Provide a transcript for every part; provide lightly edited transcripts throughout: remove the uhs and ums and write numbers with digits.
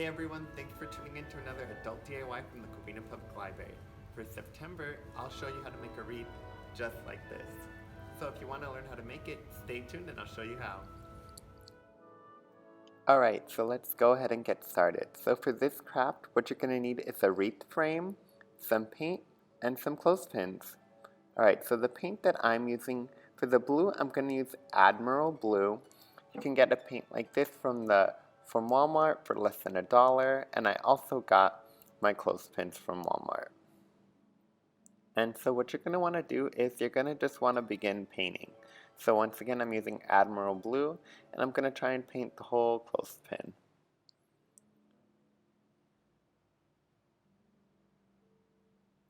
Hey everyone, thanks for tuning in to another adult DIY from the Covina Public Library. For September, I'll show you how to make a wreath just like this. So if you want to learn how to make it, stay tuned and I'll show you how. Alright, so let's go ahead and get started. So for this craft, what you're going to need is a wreath frame, some paint, and some clothespins. Alright, so the paint that I'm using, for the blue, I'm going to use Admiral Blue. You can get a paint like this from Walmart for less than $1, and I also got my clothespins from Walmart. And so what you're going to want to do is you're going to just want to begin painting. So once again, I'm using Admiral Blue, and I'm going to try and paint the whole clothespin.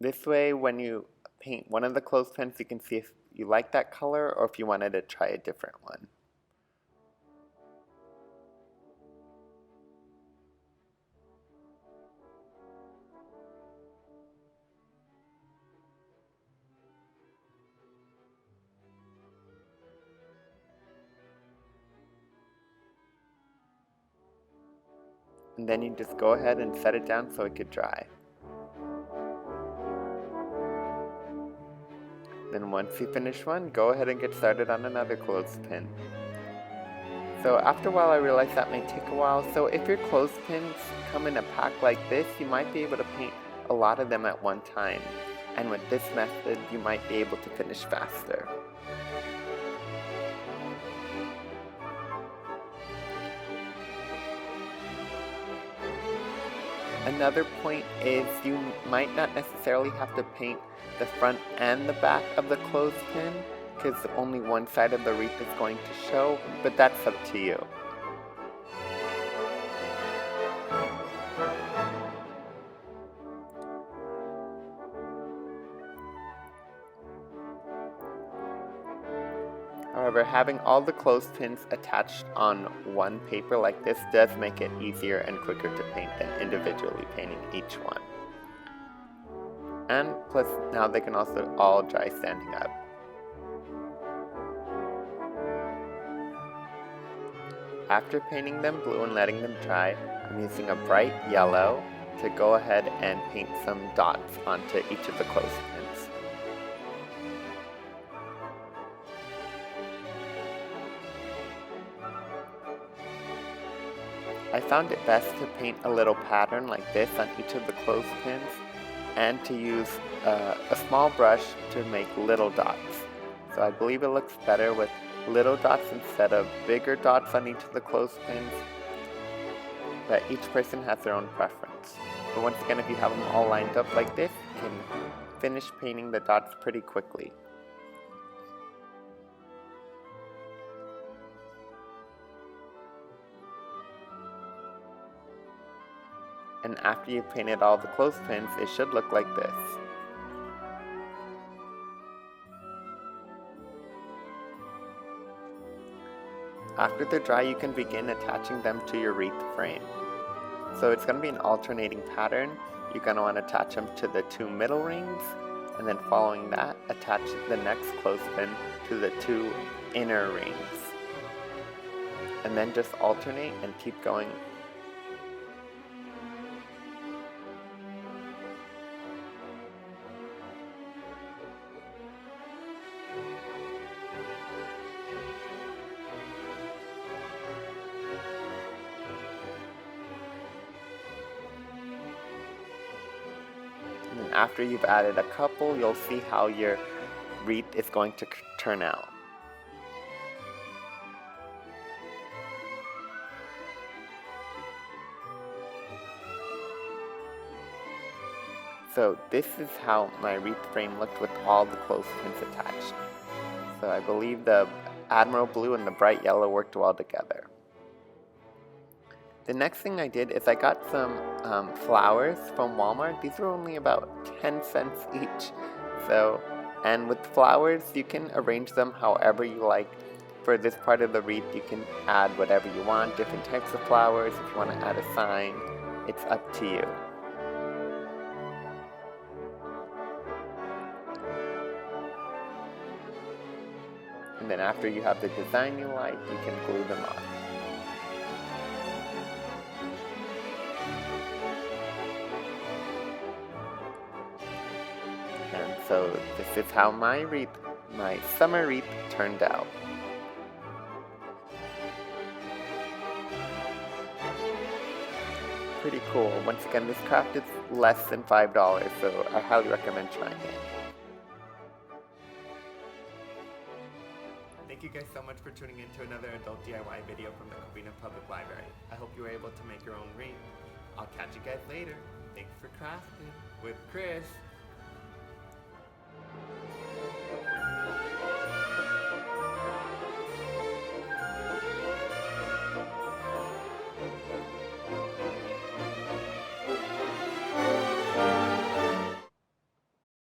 This way, when you paint one of the clothespins, you can see if you like that color or if you wanted to try a different one. And then you just go ahead and set it down so it could dry. Then once you finish one, go ahead and get started on another clothespin. So after a while I realized that may take a while, so if your clothespins come in a pack like this, you might be able to paint a lot of them at one time. And with this method, you might be able to finish faster. Another point is you might not necessarily have to paint the front and the back of the clothespin because only one side of the wreath is going to show, but that's up to you. However, having all the clothespins attached on one paper like this does make it easier and quicker to paint than individually painting each one. And plus, now they can also all dry standing up. After painting them blue and letting them dry, I'm using a bright yellow to go ahead and paint some dots onto each of the clothespins. I found it best to paint a little pattern like this on each of the clothespins and to use a small brush to make little dots. So I believe it looks better with little dots instead of bigger dots on each of the clothespins, but each person has their own preference. But once again, if you have them all lined up like this, you can finish painting the dots pretty quickly. And after you've painted all the clothespins, it should look like this. After they're dry, you can begin attaching them to your wreath frame. So it's going to be an alternating pattern. You're going to want to attach them to the two middle rings, and then following that, attach the next clothespin to the two inner rings. And then just alternate and keep going. And after you've added a couple, you'll see how your wreath is going to turn out. So this is how my wreath frame looked with all the clothespins attached. So I believe the Admiral Blue and the bright yellow worked well together. The next thing I did is I got some flowers from Walmart. These were only about 10 cents each. And with flowers, you can arrange them however you like. For this part of the wreath, you can add whatever you want, different types of flowers. If you want to add a sign, it's up to you. And then after you have the design you like, you can glue them on. So this is how my summer wreath turned out. Pretty cool. Once again, this craft is less than $5, so I highly recommend trying it. Thank you guys so much for tuning in to another adult DIY video from the Covina Public Library. I hope you were able to make your own wreath. I'll catch you guys later. Thanks for crafting with Chris.